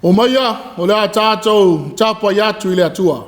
O maia, o lea tātou, tāpua atu I le atua.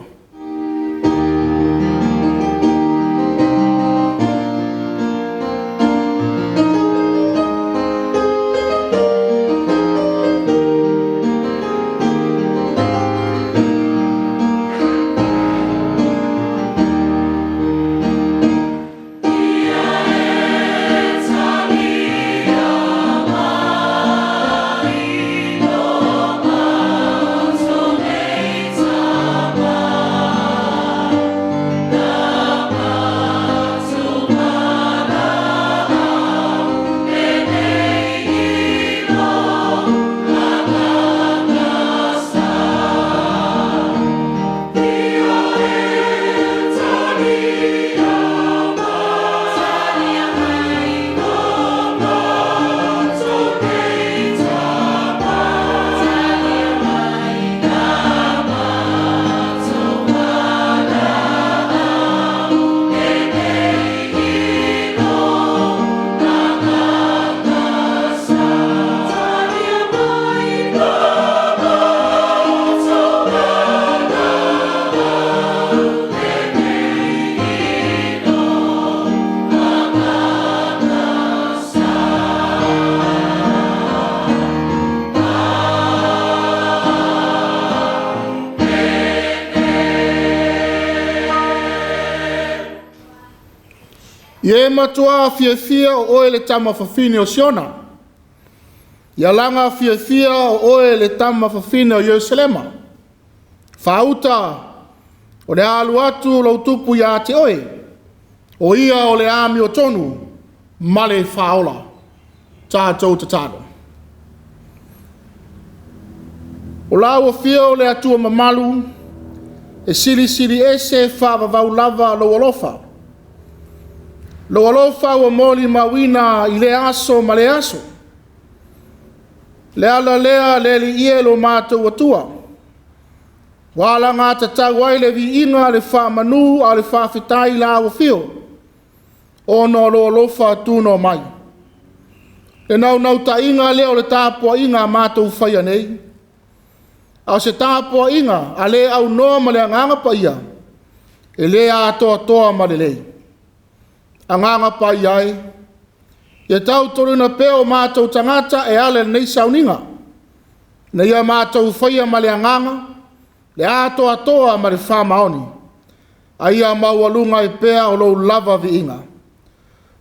Ie matua fia o oe le tama fafine o Siona. Ia langa fia o oe le tama fafine o Yerusalema. Fauta o le alu atu lo tupu ia te oe. O ia o le ami o tonu male faola. Tātou tatado. O lau fia o le atua mamalu e sili ese whaavavau lava lo alofa. Lo alofa o moli mawina I le aso ma le aso. Le ala lea le li ie lo mātou atua. Wala ngā tatau ai le vi inga le wha manu a le wha whitai la o fio. O no lo alofa tūno mai. Le nau ta inga leo le tāpua inga mātou whaia nei. Au se tāpua inga a le au noa ma le anganga pa ia. E le a toa ma le lei. Anganga pai ai. Ia tau toruna peo mātou tangata e ale nei sauninga. Na ia mātou whaia ma le anganga, le atoa ma le whamaoni. A ia maualunga e pea o lou lava vi inga.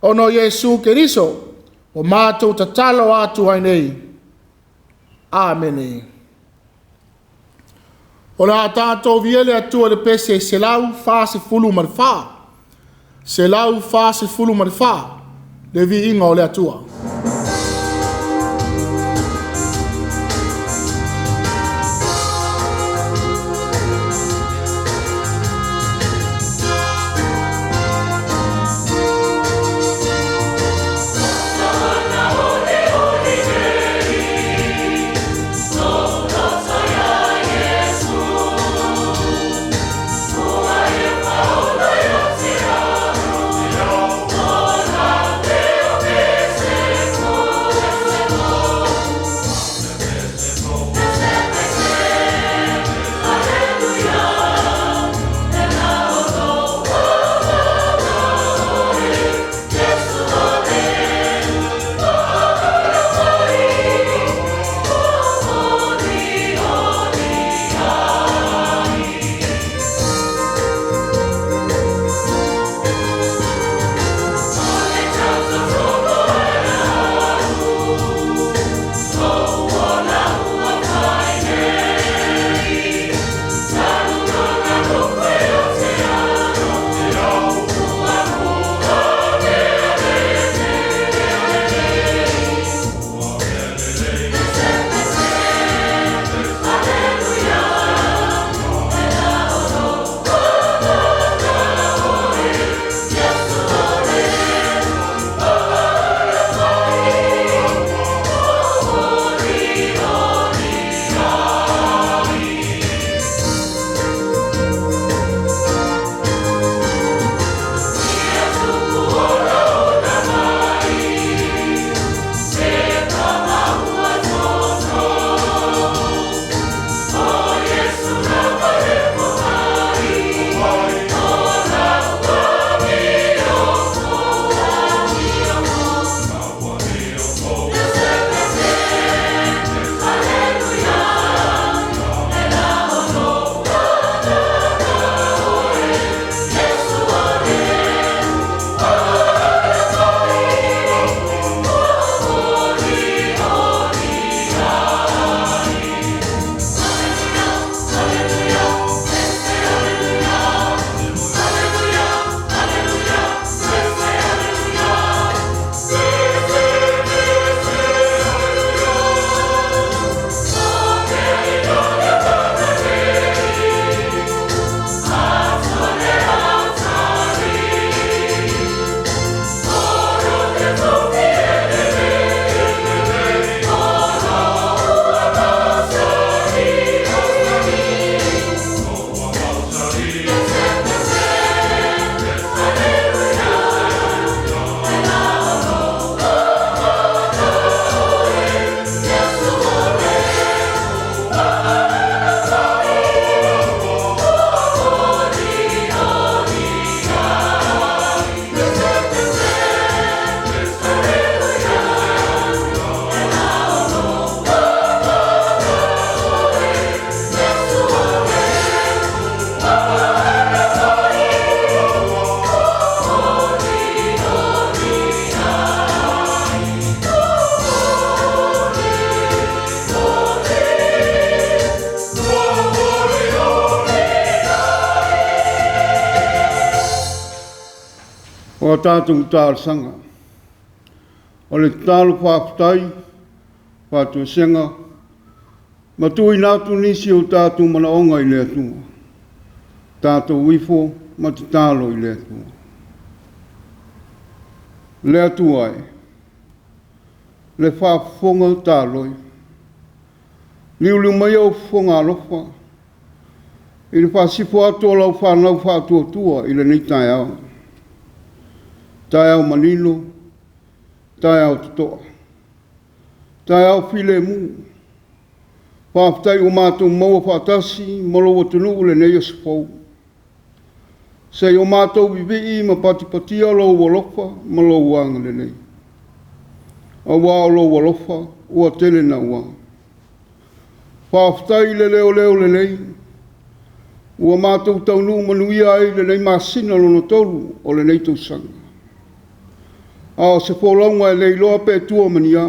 Ono Yesu Keriso, o mātou tatalo atu ai nei. Amene. O la tātou viele atua le pese se lau whase fulu ma le whaa. Se lau whase fulu ma le whaa. Le vi inga o le atua. Say o tātou tāsanga. O le tālu whaakutai, whātua senga, matui nātu nisi o tātou manaonga i le atunga. Tātou wifo, mati tālo i le atunga. Le atua e, le whaafonga tāloi. Liu mai au fonga alofa. I le whaasifo ato lau whanau whaatua tua i le nei tai au. Tai au manilo, tai au tutoa. Tai au file mu. Whaafitai o mātou maua whaatasi, molo wa tunu le nei asfau. Sei o mātou vivi ma patipatia lo walofa, ma lo wanga le nei. A wā lo walofa, ua tele na wā. Whaafitai le leo le nei. Ua mātou taunu manuia ai le nei māsina lono tolu o le nei tausanga. A se wholaunga e lei loa pe tua mania.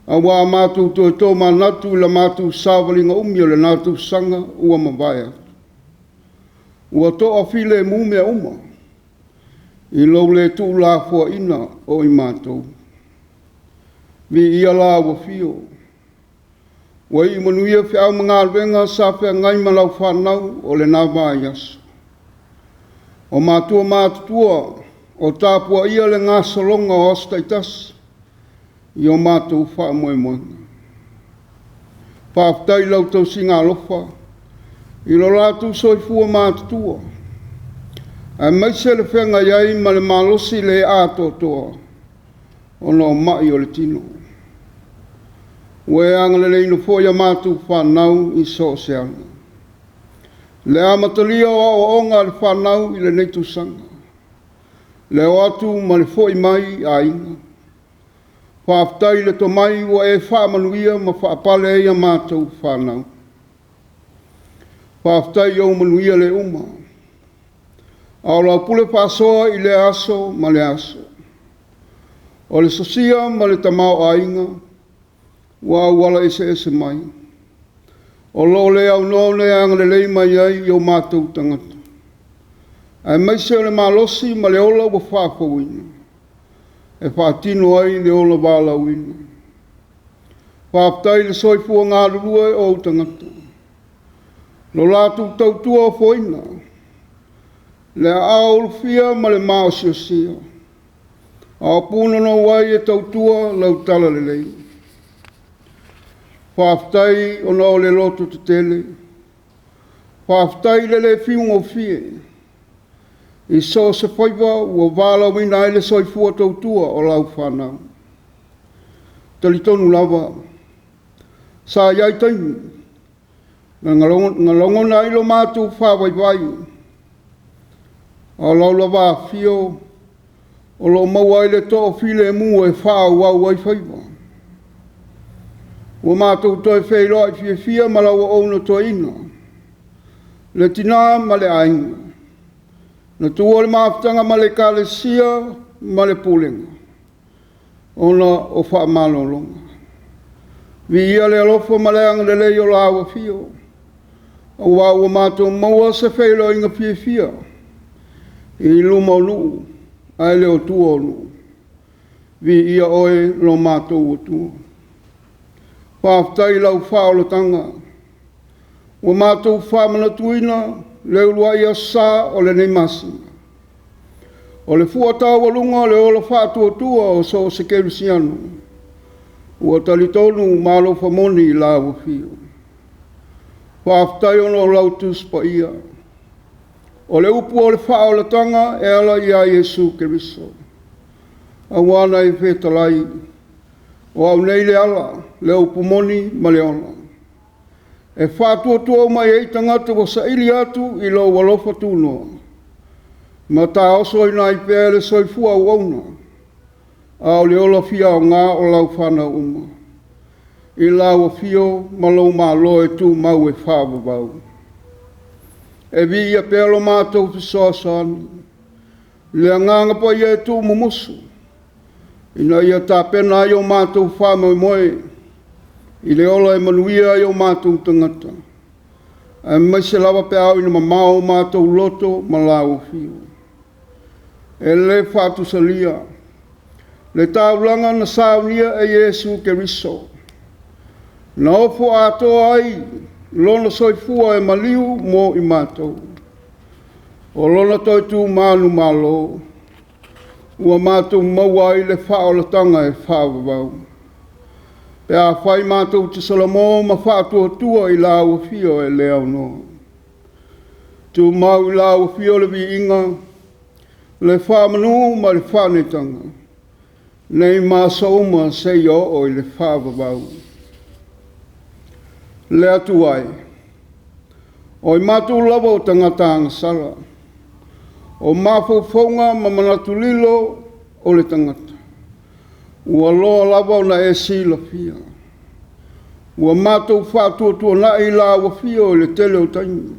A wā mātou toi tō manatu i la mātou Sāvali nga umi o le nātou sanga ua mawaya. Ua tō a file mu mea uma. I lau le tū la fua ina o i mātou. Vi ia la ua fio. Wa i manuia whiau mga alwenga sa whia ngai malau whanau o le nāwā yasu. O Matua mātutua o TAPUA'IGA le ngā salonga o astaitas i o mātou wha moe moe. Whaafitai lau tau singa alofa i lo rātou soifua mātutua. A maise le whenga iai ma le malosi le ātotoa o no mai o le tino. Ue anga le ino fo ia mātou whanau i so seanga. Le amatalia o onga le whanau i le neitu sanga. Le o atu ma le fo i mai a inga. Whaafitai le to mai ua e whaamanuia ma whaapale ia mātou whanau. Whaafitai au manuia le uma. Au lau pule whaasoa i le aso ma le aso. O le sosia ma le tamau a inga. Wa wala ese mai. O lo le au no le anga le lei mai ai i o mātou tangata. Ai mai se o le malosi ma le ola wa whākowina. E whātino ai le ola wāla wina. Whāptai le soifua ngā rurua e o tangata. Lo lātou tautua o foina. Le aolu fia ma le mao sia. A puna no wai e tautua lau tala lelei. Whaafitai o nao le loto te tele. Whaafitai le whiungo fie. I so se whaiva ua wāla wina ele soifua tautua o lau whanau. Talitonu lava. Sa iai taimi. Ngalongo na ilo mātou whawaiwai. O lau lava fio. O lo maua ele to file mu e whau wau wai whaiva. Ua mātou toi whairoa i fia ma lau o na toi ina. Le tina ma le ainga. Na tua le maafutanga ma le kālesia ma le pulenga. Ona o wha malolonga. Vi ia le alofa ma le anga le lei o la awa fio. O ua mātou maua se whairoa inga fia. I luma o luu. Ai le o tua o luu. Vi ia oe lo mātou o tua. Whaafitai lau whaolotanga. Ua mātou whamana tuina, leu lua ia sā o le nei masina. O le fuatau walunga le ola whātua o so se kerusiano. Ua talitonu mālo whamoni i lawa fio. Whaafitai ono lau tuspa ia. O le upu o le whaolotanga e ala ia Yesu Keriso. A wana i whetalai. O au nei le ala, le upumoni ma le ona. E whātua mai e tangata wa sa ili atu i lau walofa tūnoa. Ma tā oso i nai pēr le soifua au auna. Au le ola fia o ngā o lau whana uma. I lau a fio ma lau mā loe tū mau e whāwawau. E vi ia pēlo mātou fisoa sāni. Le nganga pa ia e tū mumusu. Ina ia tā pena i o mātou whāmoe moe. I le ola e manuia i o mātou tangata. E mai se lawa pe au ina mamao mātou loto ma lau fio. e le whātusalia, le tāulanga na saunia e Iesu Keriso. Na ofo atoa ai, lona soifua e maliu mo i mātou. O lona toi tū mānu mālo, ua mātou maua i le whaolatanga e whāwawau. Pea whai mātou te salamo ma whātua i la ua fio e leo no. Tu mau i la ua fio le vi inga, le whamanu ma le whanetanga. Nei mā sauma sei o i le whāwawau. Le atu ai. O i mātou lava o tangata angasara. O mawhauwhaunga ma manatu lilo o le tangata. Ua loa lava o na e sila fia. Ua mātou whātua na i la ua fia o le tele o taimi.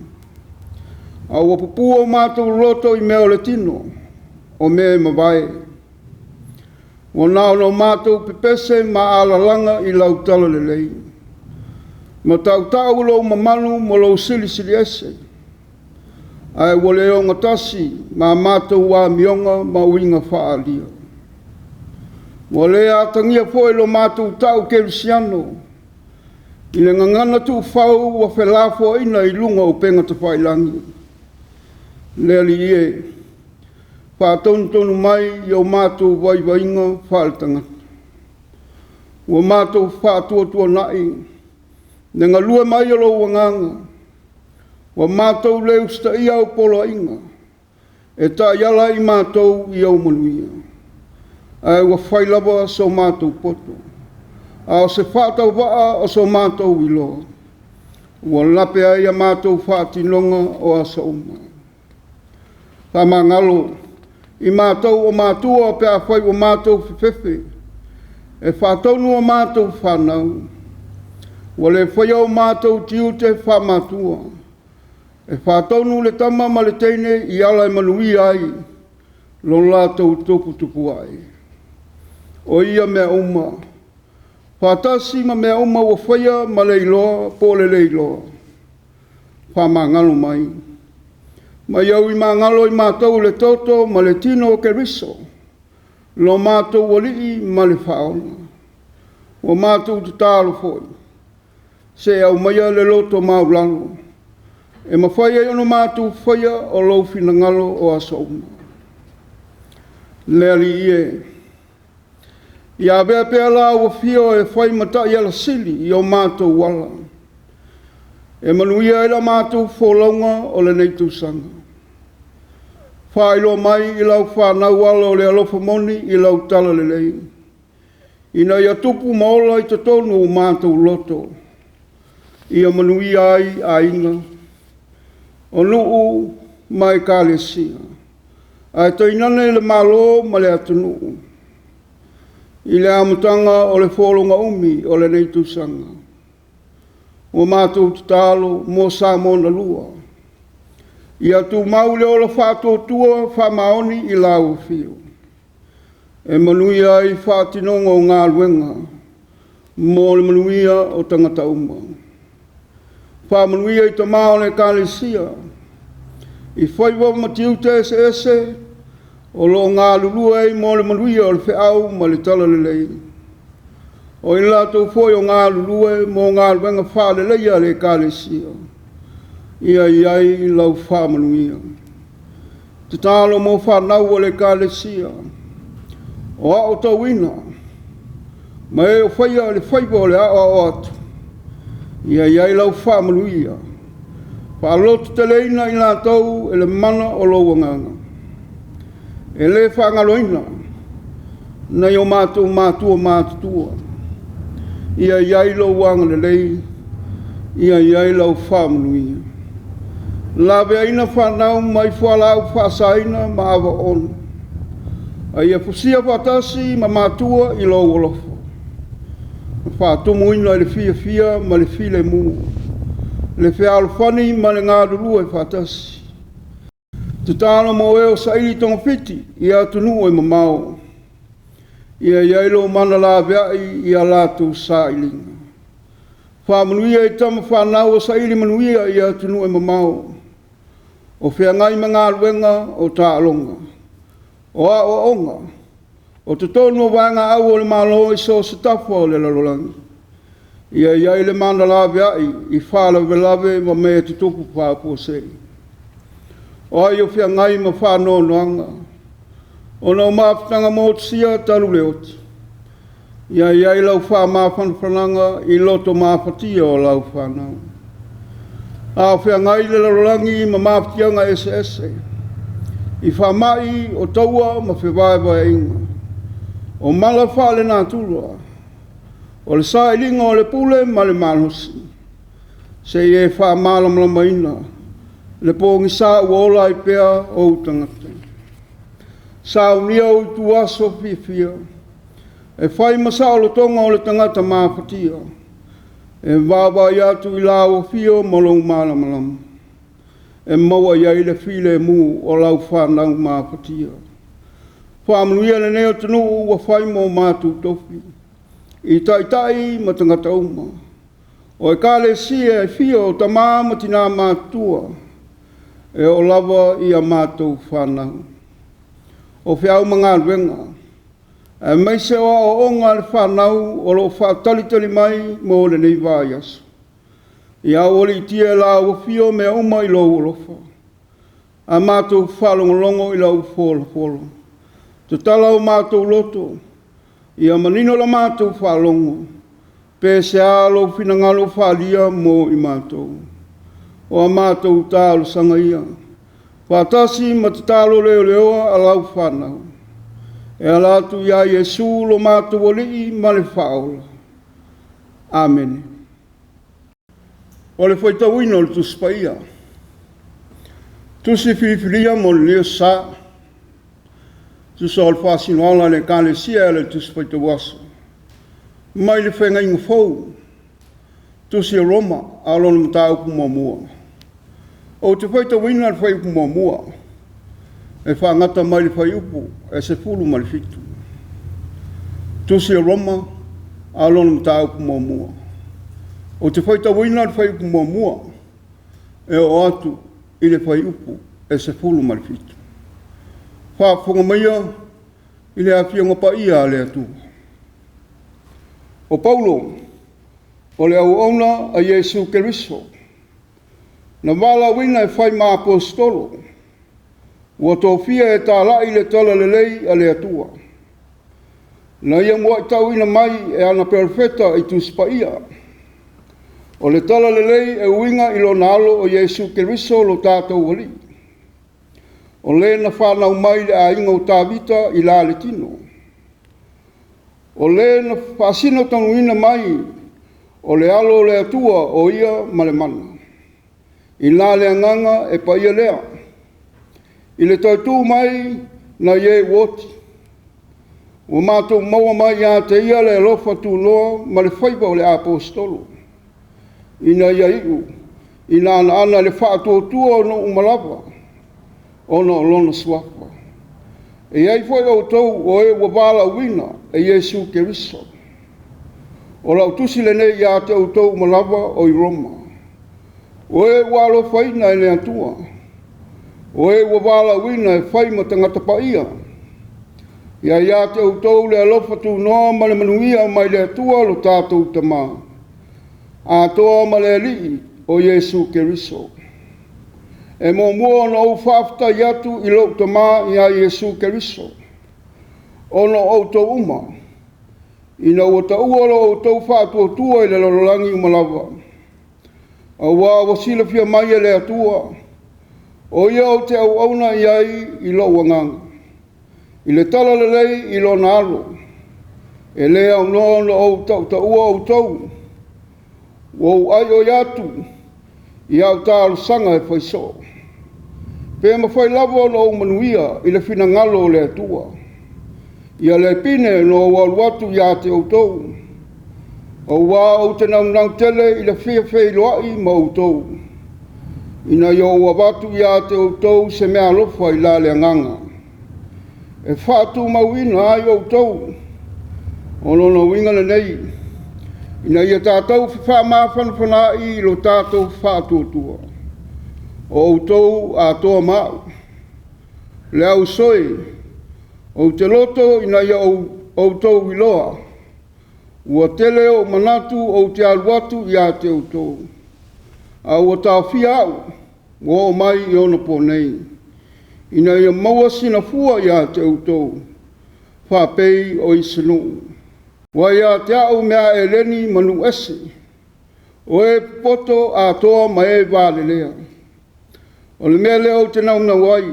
A ua pupua o mātou loto i mea o le tino, o mea i mawai. Ua nao no mātou pepese ma alalanga i lau tala lelei. Ma tau lo mamanu mo lo sili ese. Ai wale o ngatasi ma mātou wa mionga ma uinga whaalia. Wale a tangia poe lo mātou tau kerisiano. I le ngangana tu whau wa whelafo ina i lunga o penga te whailangi. Le ali ie. Whātonu mai i o mātou waiwainga whaalitangata. Ua mātou whātua nai. Nenga lua mai alo wanganga. Wa mātou leu sta i au polo inga. E ta yala i mātou i au manuia. Ai wa whailava so mātou poto. A se whātau waa o so mātou i loa. Wa lape ai a mātou whātinonga o asa uma. Ta mangalo. I mātou o Matua pe a whai o mātou whiwhiwhi. E whātaunu o mātou whanau. Wale whai o mātou tiute wha Matua. E whātaunu le tama ma le teine i ala e manui ai. Lo lātou tupu ai. O ia mea uma. Whātasi ma mea uma o whaia ma le iloa po le iloa. Wha mangalo mai. Ma iau i mangalo i mātou le toto ma le tino o Keriso. Lo mātou wali ma le whaona. O mātou te tālo foi. Se au maia le loto maulano. E ma whaia i ono mātou whaia o lo fina ngalo o asauma. Le ali ie. Ia bea pea la ua fio e whai mata i ala sili i o mātou wala. E manuia i la mātou wholaunga o le neitusanga. Whailo mai i lau whanau ala o le alofa moni i lau tala lelei. Ina ia tupu maola i tatonu o mātou loto. Ia manuia ai a inga. O nuu mai kālesia. Ai toinane le malo ma le atunu. I le amatanga o le wholonga umi o le neitusanga. O mātou tatalo mo sa mona lua. Ia tu maule o la whātotua whamaoni i lau fio. E manuia i whātinonga o Gāluega. Mo le manuia o tangata uma. Whamanuia i ta maone kālesia. I whaiwa matiute ese. O lo ngā lulua e mo le manuia o le whiau ma le tala lelei. O i lātou foi o ngā lulua mo Gāluega whāleleia le kālesia. Ia iai lau whamanuia. Te tālo mo whanau o le kālesia. O a o tauina. Ma e o whaia le whaiwa o le a o atu. Ia iai lau whamanuia. Whaalotu te leina i lātou e le mana o lo wanganga. E le whangaloina. Nei o mātou mātua. Ia iai lau wanga le lei. Ia iai lau whamanuia. La veina whanau mai whalau whasaina ma awa ono. A ia fusia whatasi ma Matua i lo wolofo. Whātumu ina le fia ma le file mu. Le whialwhani ma le ngādurua e whatasi. Te tāna mo eo sa ili tonga whiti i atunu e mamao. Ia iailo mana la veai i a lātou sa ilinga. Whamanuia i tama whanau o sa ili manuia i atunu e mamao. O whiangai ma Gāluega o tālonga. O a o onga, o te tonu wanga au o le malo i so se tafa o le lalolangi. Ia iai le mana lawe ai, i whala velave ma mea te tupu pāpua sei. O ai o whia ngai ma whāno noanga. O nau māpitanga mō sia taru le oti. Ia iai lau wha māwhanwhananga i loto māwhatia o lau whanau. A whia ngai le lalolangi ma māpitianga ese. I whamai o taua ma whiwaiwa inga. O mala whale nā tulua. O le sailinga o le pule ma le malhosi. Se e whamalamlama ina. Le pōngi sā uola i pēa o utangata. Sā unia o tu aso whiwhia. E whai masao lo tonga o le tangata māwhatia. E wāwa i atu i la o whio molong malamalama. E maua iai le while mū o lau whanau māwhatia. Whamanuia le neo tanu ua whai mō mātu tofi. I tai ma tangata uma. O e kāle sia e whio o ta māma tina Matua. E o lava i a mātou whanau. O whiau mga ruenga. E meise o onga le whanau o lo whatalitali mai mō le nei vāiasu. I a oli tia la o whio me uma i lo ulofa. A mātou whalongolongo i lau wholo. Te tala o mātou loto. I a manino la mātou whalongo. Pē se alo whinangalo whalia mō i mātou. O a mātou tālo sanga ia. Whātasi ma te tālo leoa a lau whanau. E alatu ia Yesu lo mātou o lii ma le whaola. Amen. O le Faitau ino le Tusi paia. Tusi whiwhiria mo le leo sā. Tusi o le whasinoala le kāle sia le Tusi Poto. Mai le whenga inga fau. Tusi Roma alona mata upu mua. O te Faitau ino le whai upu mua. E whangata mai le whai upu e se fulu mai le fitu. Tusi Roma alona mata upu mua. O te Faitau ino le whai upu mua. E o atu i le whai upu e se fulu mai le fitu. Whaafonga maia i le awhianga pa ia le atu. O Paulo, o le au ona a Yesu Keriso, na wala wina e whai ma apostolo, ua tōwhia e TALA i le TALA LELEI a le ATUA. Na ia mua i tau ina mai e ana perfeta i Tusi paia. O le TALA LELEI e uinga i lo nalo o Yesu Keriso lo tātou wali. O le na whanau mai le a inga o tāwita i la le tino. O le na whasino tanuina mai o le alo le atua o ia ma le mana. I la le anganga e pa ia lea. I le tautu mai na ie woti. O mātou maua mai a te ia le lofa tu loa ma le whaipa o le apostolo. I na ia iu. I na ana le whaatotua o no umalawa. O no lona suapa. E ai foi o tau o e wawala wina e Yesu Keriso. O lau tusi le nei ia te o tau umalawa o i Roma. O e walo whaina e le atua. O e wawala wina e whai ma tangata paia. Ia te o tau le alofa tu noa ma le manuia mai le atua lo tātou tamā. A toa ma le alii o Yesu Keriso. E mo mua no au whafta i atu i lo tamā i a Yesu Keriso. Ono au tau uma. Ina ua ta uolo au tau whātua tua i le lololangi umalawa. A wā wasila fia mai e le atua. O ia o te au auna i ai i lo wanganga. I le TALA LELEI i lo nalo. E le au no au tau ta ua au tau. Wau ai o iatu. I au tālu sanga e whaiso. Pea ma whai lavo no manuia i le whina ngalo le atua. Ia le pine no waluatu ia te autou. O wā o te nau tele i le whia whai loai ma autou. Ina i o wabatu ia te autou se mea lofa i la le anganga. E whātu mauina ai autou. O lono winga le nei. Ina ia tātou wha mawhanwhana i lo tātou whātuatua. O autou a toa mau. Le au soi, O te loto ina ia o tau iloa. Ua tele o manatu o te aluatu ia te o tau. A ua tāwhia au, ua o mai i ona po nei. Ina ia maua sina fua ia te o tau. Whapei o isinu. Wa ia te au mea e leni manu ese. O e poto a toa ma e vālelea. O le mea leo te nauna wai.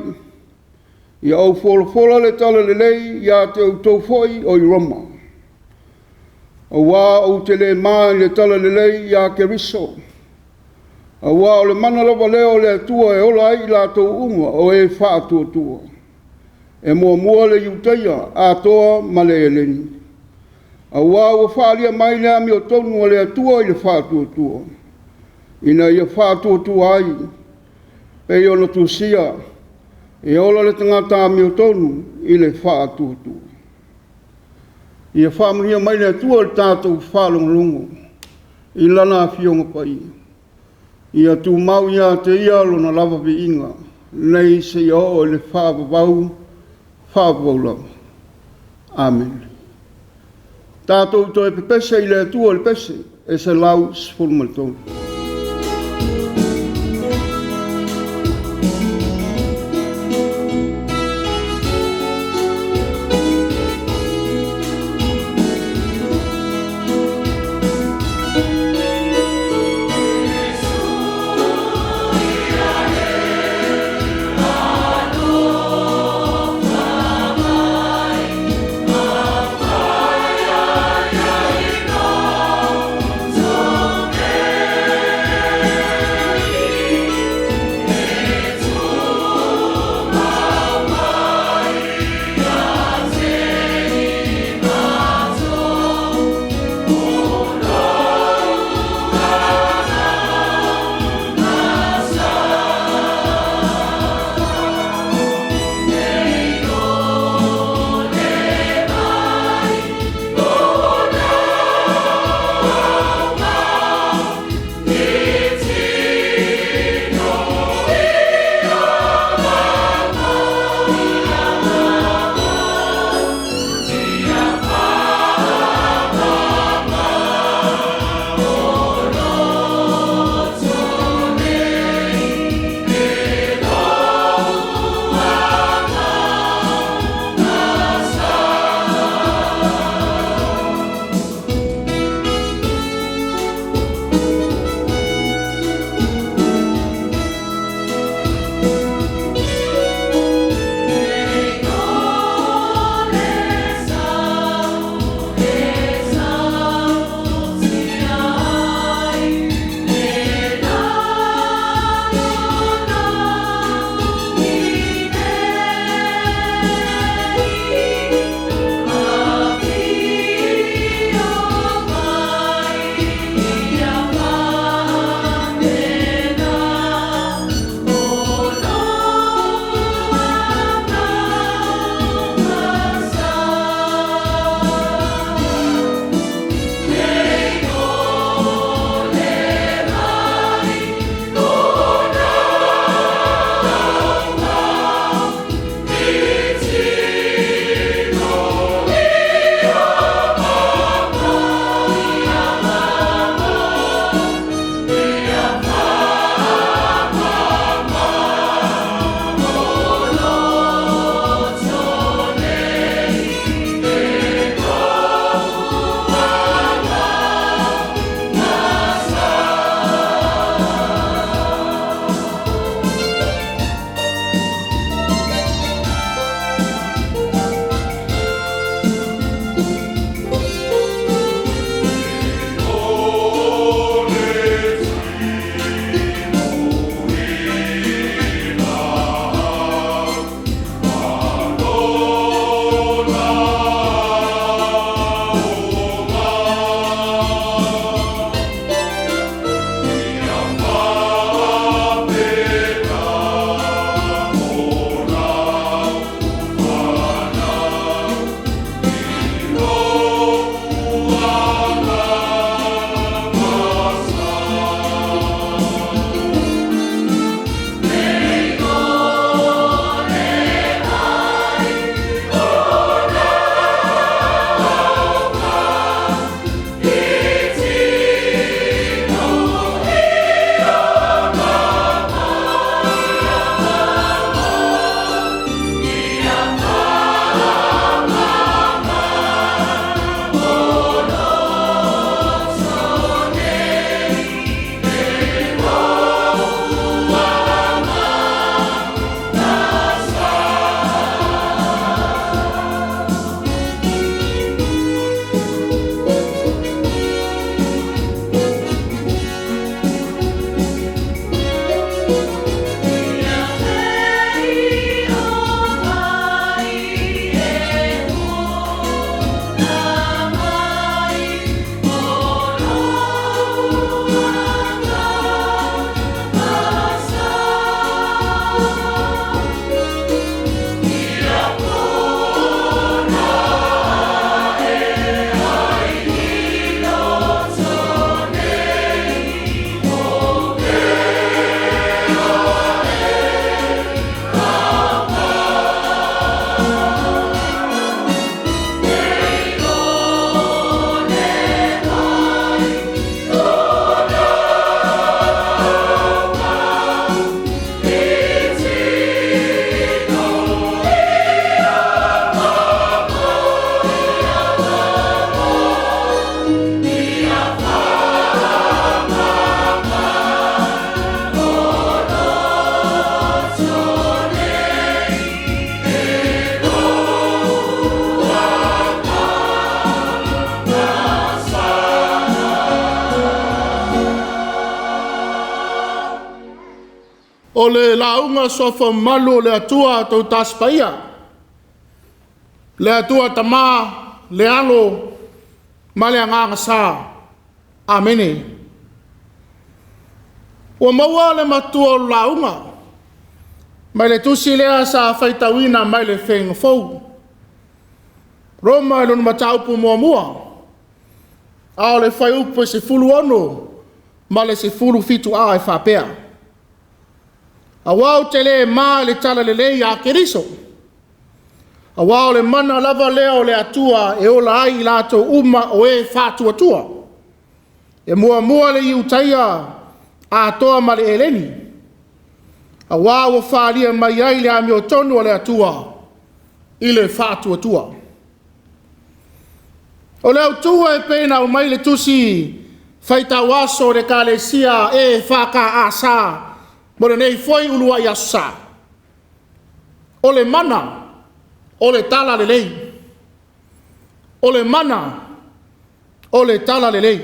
Ia au wholofola le tala lelei ia te o tau foi o i Roma. A wā o te le maa le tala lelei ia ke riso. A wā o le mana lava leo le atua e ola ai la tau unga o e whaatua tua. E mua le iutaia a toa ma le eleni. A wā o whaalia mai le ami o tonu o le atua i le whaatua tua. Ina ia whaatua tua ai. Pei ona Tusia. E ola le tangata ami o tonu i le whaatua tua. Ia whaamaria mai le atua le tātou whaalongalongo. I lana a fionga pai. Ia tu mau ia te ia lona lava vi inga. Nei se ia o le whaavavau lau. Amen. Tātou to e pepese i le atua le pese. E se lau sifurumalitonu. Yeah. o le launga sofa malu le atua tau taspaia. Le atua tama, le alo, ma le anganga sa. Amene. Ua maua le matua o launga. Mai le tusi lea sa faitauina mai le whenga fau. Roma e lunu mataupu mua mua. Ao le whai upu se fulu ono, ma le se fulu fitu a e whapea. A wau te le maa le tala lelei a keriso. A wau le mana lava leo le atua e ola ai lato uma o e whātua tua. E mua mua le iutaia a toa ma le eleni. A wau o whālia mai ai le ami o tonu le atua i le whātua tua. O le Autū e pēna o mai le tusi Faitau aso re kālesia e.f.k.a.s mo le nei foi ulua i asa. O le mana, o le tala lelei. O le mana, o le tala lelei.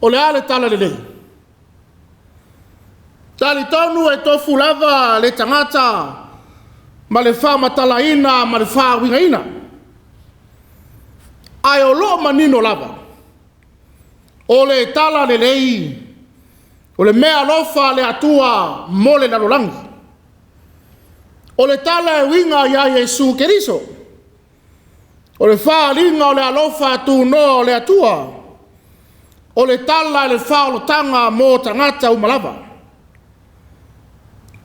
O le ale tala lelei. Tali tonu e tofu lava le tangata ma le wha matalaina ma le wha wingaina. Ai o lo manino lava. O le tala lelei. O le mea lofa le atua mo le lalolangi. O le tala e winga ia Yesu Keriso. O le wha linga o le alofa tu no le atua. O le tala le wha o lo tanga mo tangata umalava.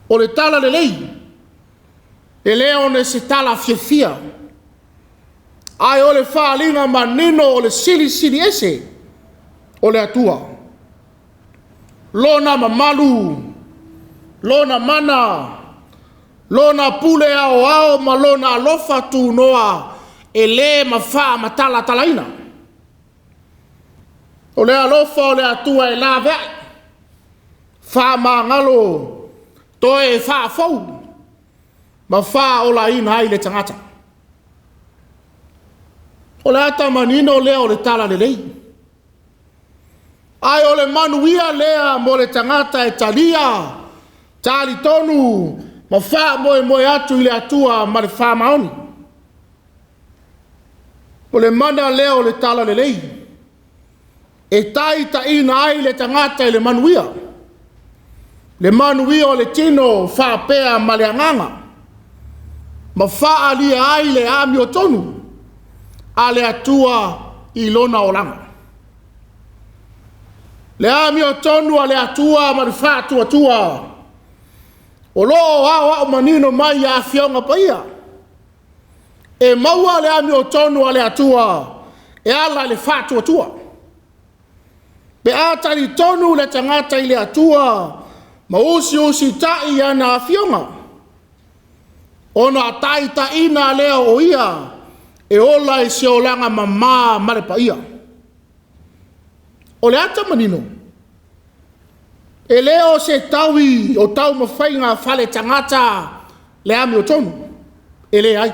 O le tala lelei. E leo ne se tala fiafia. Ai o le wha linga manino o le sili ese. O le atua. Lona mamalu, lona mana, lona pule ao ma lona alofa tu noa e le ma wha matala talaina. O le alofa o le atua e la vea. Wha ma ngalo, toe wha fau, ma wha o la ina ai le tangata. O le ata manino lea o le tala lelei. Ai o le manuia lea mo le tangata e talia, tali tonu, ma wha moe atu i le atua ma le wha maoni. O le mana lea o le tala lelei. E tai ta ina ai le tangata i le manuia. Le manuia o le tino wha pea ma le anganga. Ma wha alia ai le ami o tonu, a le atua i lona o langa. Le ami o tonu a le atua ma le whātua tua. O loo au manino mai a fionga paia. E maua le ami o tonu a le atua e ala le whātua tua. Pe atari tonu le tangata i le atua ma usi tai ana a fionga. Ona taita ina leo o ia e ola i se olanga mamā ma le paia. O le ata manino. E leo se taui o tau mawhainga whale tangata le ami o tonu. E le ai.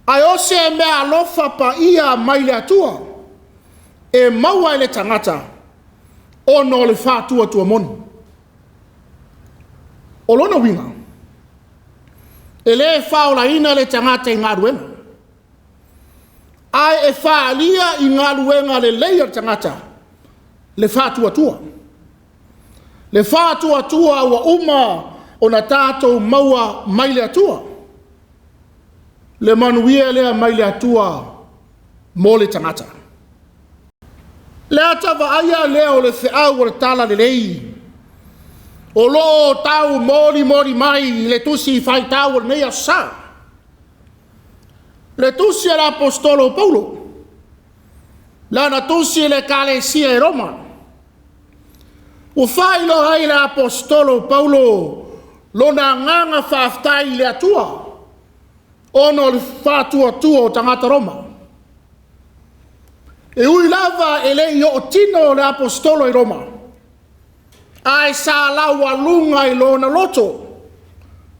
Ai o se mea alofa pa ia mai le atua. E maua le tangata. O no le whātua tua moni. O lona winga. E le whaola ina le tangata i Gāluega. Ai e whaalia i Gāluega le leia tangata. Le whātua tua. Le whātua tua ua uma o na tātou maua mai le atua. Le manuia lea mai le atua mo le tangata. Le ata vaaya lea o le whiau o le tala lelei. O lo tau mori mai le tusi Faitau o le nei asa. Le tusi e l'apostolo Paulo. Lana tusi le kālesia e Roma. O whailo ai le apostolo Paulo lona nganga whaftai le atua. Ono le whātua tua o tangata Roma. E ui lava e le i o tino le apostolo i Roma. Ai sa laua lunga i lona loto.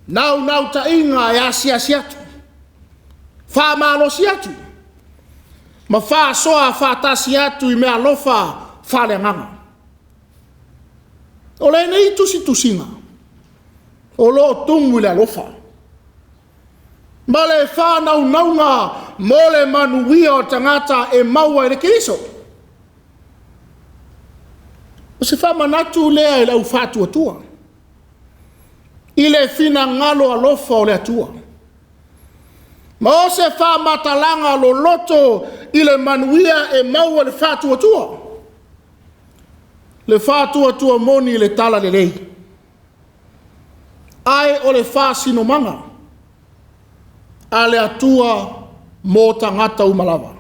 Nau ta inga e asi atu. Wha malo si atu. Ma wha soa wha tasi atu i mea lofa wha le nganga. O le nei tusinga. O lo tungu le alofa. Ma le whanau naunga mo le manuia o tangata e maua e le kiriso. O se whamanatu lea e lau whātua tua. I le fina ngalo alofa o le atua. Ma o se whamatalanga lo loto i le manuia e maua le whātua tua. Le whātua tua moni le tala lelei. Ai o le whāsino manga. A le atua mō tangata umalawa.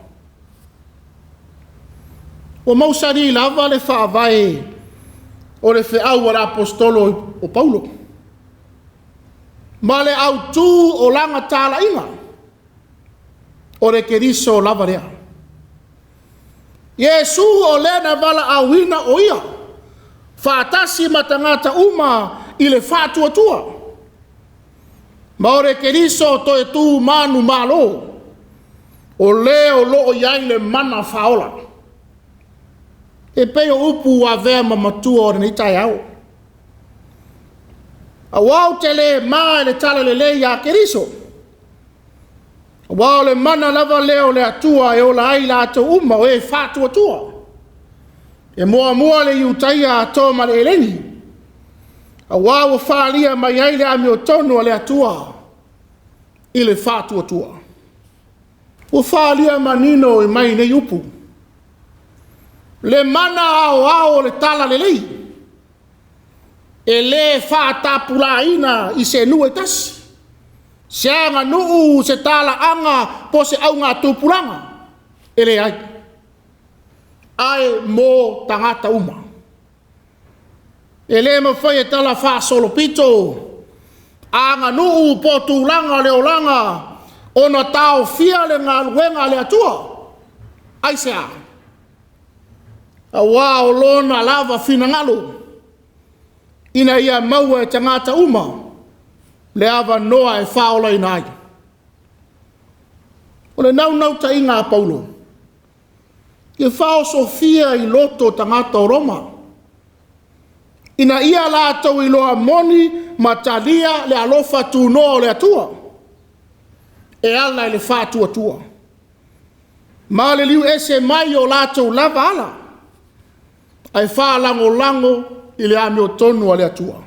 O mausari lava le whaavai o le whiau o le apostolo o Paulo. Ma le Autū o langa tāla inga. O le keriso lava rea. Yesu o lena vala awina o ia. Whaatasi matangata uma i le whātua tua. Ma o le keriso to e tū manu malo. O leo loo iai le mana whaola. E peo upu a vea ma matua o ni tai au. A wau te le maa le tala lelei a keriso. A wau le mana lava leo le atua e o la ai la ato uma o e whātua tua. E mua le iutaia a tō ma le eleni. A wau whālia mai ai le ami o tonu a le atua. I le whātua tua. O whālia manino e mai nei upu. Le mana ao le tala lelei. E le whātapulaina i se nua tasi. Se anga nuu se tala anga po se au ngā tūpulanga. E le ai. Ai mō tangata uma. E le mawhai e tala whāsolo pito. Anga nuu po tūlanga leolanga. Ona tau fia le ngā luenga le atua. Ai se a. A wā o lona lava fina ngalo. Ina ia maua e tangata uma. Le awa noa e whaola ina ai. O le nau ta inga a Paulo. Ke whao Sofia i loto tangata o Roma. Ina ia la tau i loa moni matalia le alofa tu noa le atua. E ala le whātua tua. Ma le liu ese mai o la tau lava ala. Ai wha lango i le ami o tonu a le atua.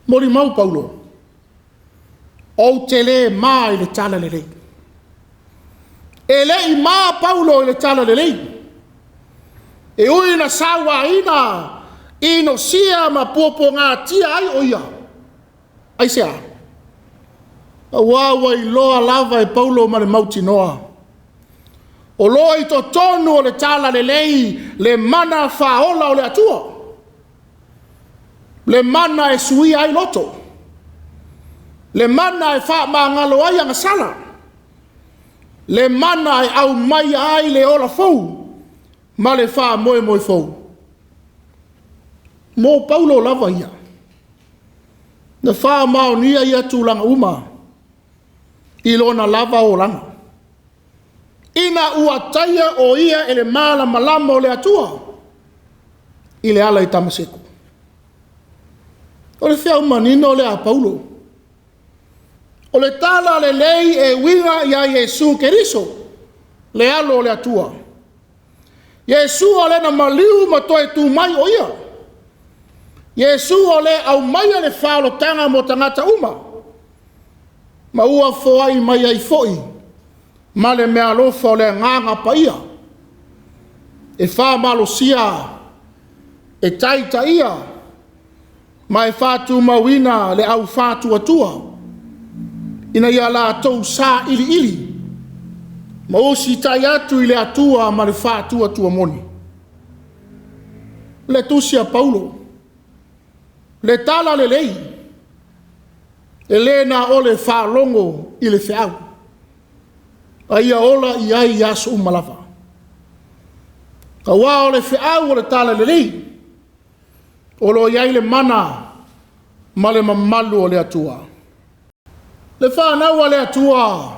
Mori mau Paulo. O te le maa i le tala lelei. E le i maa Paulo i le tala lelei. E ui na sawa ina. Ino sia ma popo ngā tia ai o ia. Ai sea. A wawa i loa lava e Paulo ma le mauti noa. O loa i to tonu o le tala lelei. Le mana whaola o le atua. Le mana e sui ai loto. Le mana e wha maangalo ai anga sala. Le mana e au mai ai le ola fau. Ma le wha moe fau. Mo Paulo lava ia. Na wha mao nia ia tūlanga uma. I lona lava o langa. Ina ua taia o ia ele mala malama o le atua. I le ala i tamaseko. O le whiau manino le a Paulo. O le tala lelei e winga ia Yesu keriso. Le alo o le atua. Yesu o le na maliu matoe tu mai o ia. Yesu o le au mai le whaolo tanga mo tangata uma. Ma ua foai mai ai foi. Ma le mea lofa o le nganga pa ia. E wha malo sia. E taita ia. Ma e whātu mawina le au whātu atua. Ina ia la tau sā ili. Ma o si tai atu i le atua ma le whātu atua moni. Le Tusi a Paulo. Le tala lelei. E le na o le whālongo i le whiau. A ia ola i ai aso umalawa. Ka wā o le whiau o le tala lelei. O lo iai le mana ma le mamalu o le atua. Le whanau a le atua.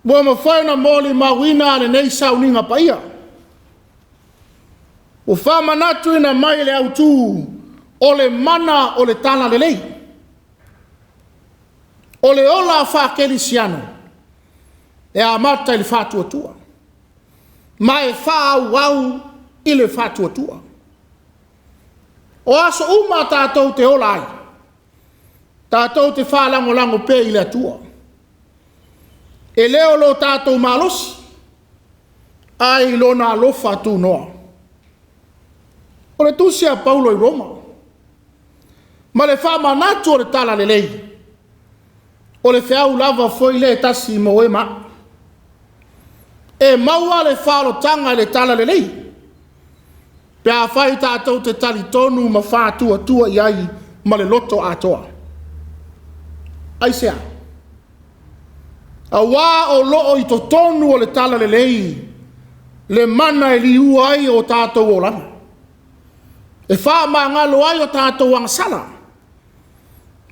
Wa mawhaina moli mawina le nei sauninga paia. O whamanatu ina mai le Autū, o le mana o le tala lelei. O le ola whakeli siano, e a mata i le whātuatua. Ma e whāau i le whātuatua. O aso uma tātou te ola ai. Tātou te whālango pē i le atua. E leo lo tātou malos, ai lona alofa tu noa. O le Tusi a Paulo i Roma. Ma le whamanatu o le tala lelei. O le whiau lava foi le tasi mo e ma. E maua le whalotanga le tala lelei. Pea whai tātou te tali tonu ma whātua tua i ai ma le loto atoa. Ai sea. A wā o loo i to tonu o le tala lelei. Le mana e liu ai o tātou o lana. E wha ngalo ai o tātou angsana.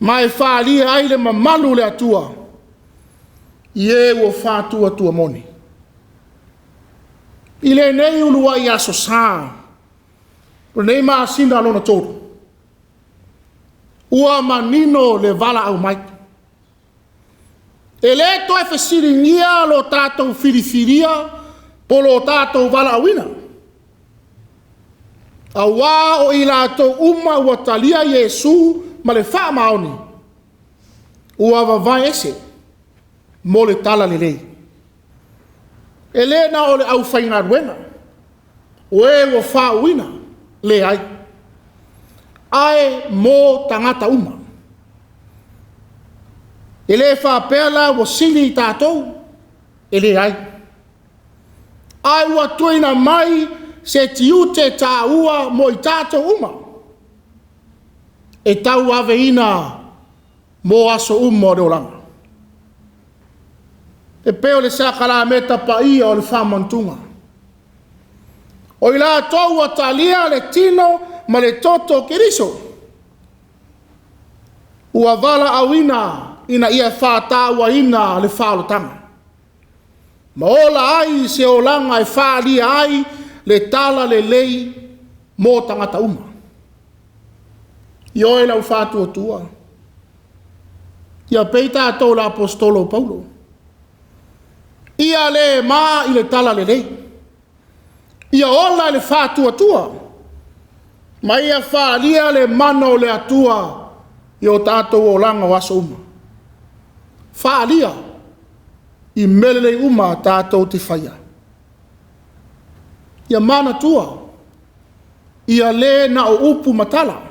Ma e wha lia ai le mamalu le atua. I e o whātua tua moni. I le nei ulua i aso sā. Nei maa sina lona tōru. Ua manino le vala au mai. E le to e whesiringia lo tātou whiriwhiria po lo tātou vala awina. A wā o i lātou uma ua talia Iesu ma le wha maoni. Ua wawai ese mo le tala lelei. E le na o le au whainga ruena. O e ua wha uina le ai. Ai mo tangata uma. E le wha pēla ua sili i tātou. E le ai. Ai ua tuina mai se tiute tā ua mo i tātou uma. E tau ave ina mo aso uma o reolanga. E peo le sakala meta pa ia o le whamantunga. O i la tau a talia le tino ma le toto kiriso. Ua vala awina ina ia whātaua ina le whālotanga. Ma ola ai se o langa e whālia ai le tala lelei mo tangata uma. I oe lau whātua tua. Ia peita atou la apostolo Paulo. Ia le maa i le tala lelei. Ia ola le whātua tua. Ma ia whālia le mano le atua i o tātou o langa waso uma. Whālia i melele uma tātou te whaia. Ia mana tua. Ia le na o upu matala.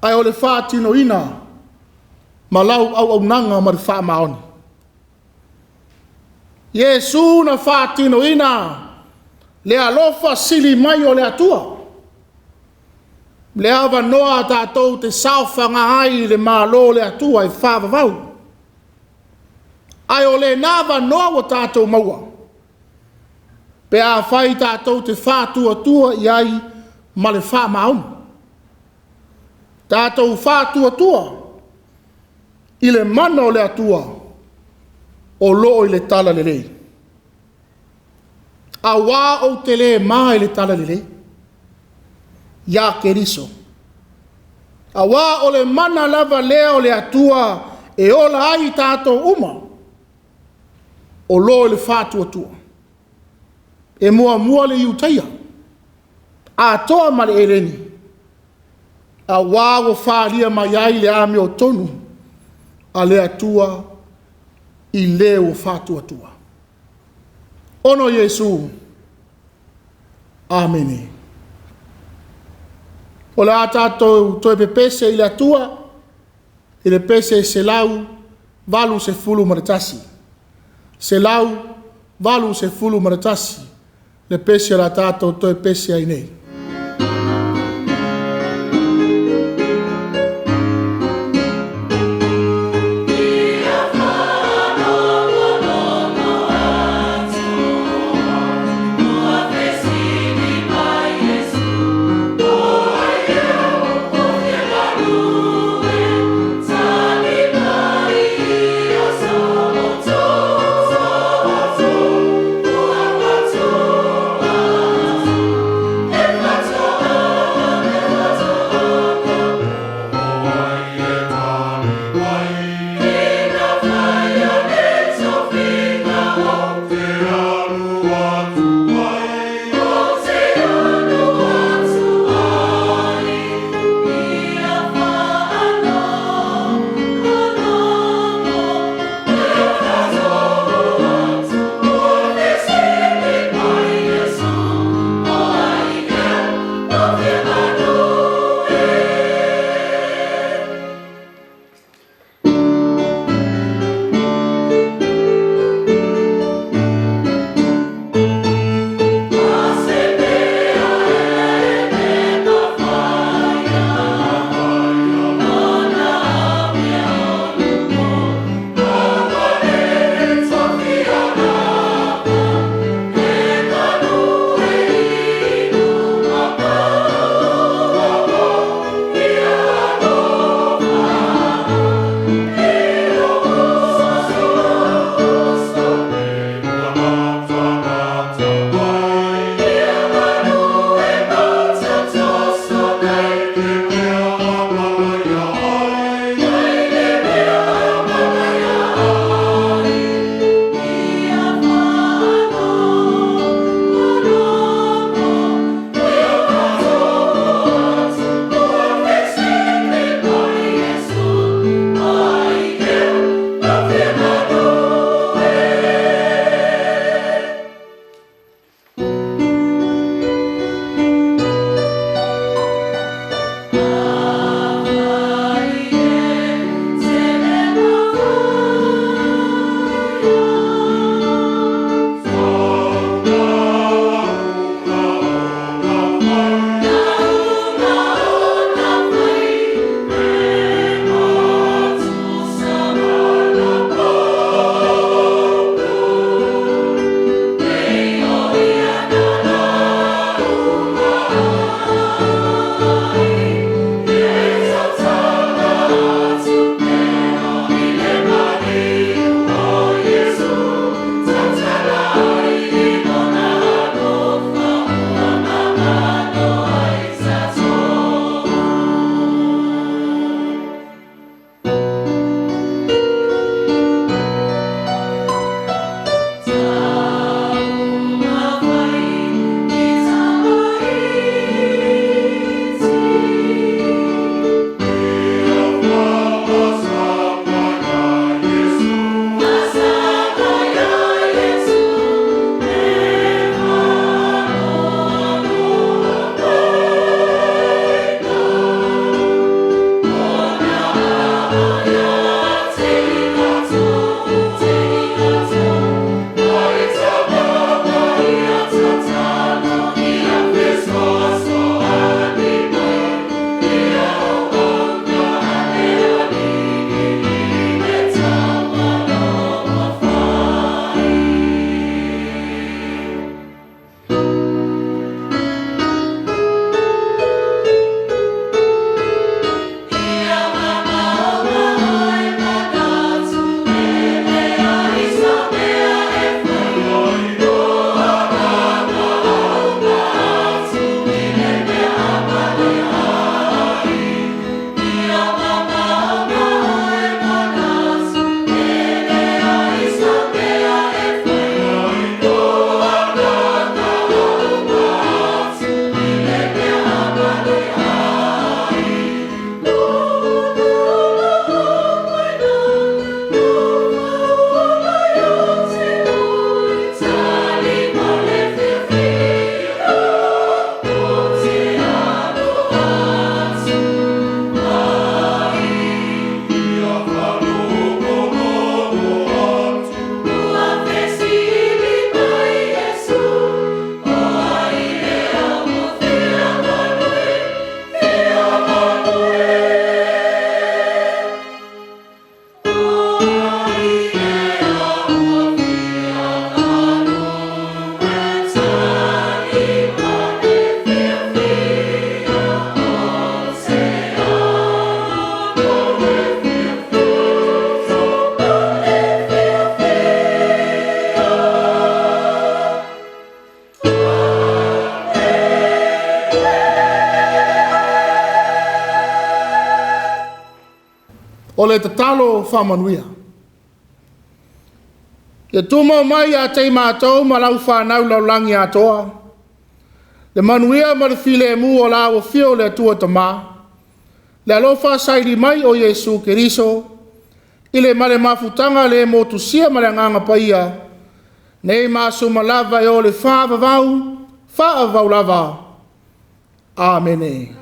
Ai o le whātino ina ma lau au nanga ma le wha maoni. Iesu na whātino ina le alofa sili mai o le atua. Le awa noa tātou te sauwhanga ai le mālo le atua i whāwawau. Ai o le nāwa noa o tātou maua. Pea whai tātou te whātua tua i ai ma le wha maoni. Tātou whātua tua i le mana o le atua o loo i le tala lelei. A wā o te le maa i le tala lelei. Ia ke riso. A wā o le mana lava lea o le atua e ola ai tātou uma o loo i le whātua tua. E mua le iutaia. A toa ma le eleni. A wāgo whālia mai ai le ame o tonu a le atua i le o whātua tua. Ono Iesu. Amene. O le tātou toi pepese i le atua, i le pese se lau, valu se fulu maratasi. Se lau, valu se fulu maratasi. Le pese la tātou toi pese ai nei. o le tatalo whamanuia. Ia tūmau mai a tei mātou ma lau whanau lau langi atoa. Le manuia ma le file mu o la o fio le tua tamā. Le alofa sairi mai o Yesu Keriso. I le male mafutanga le mo tusia ma le nganga paia. Nei masu malava e o le whaavavau lava. Amene.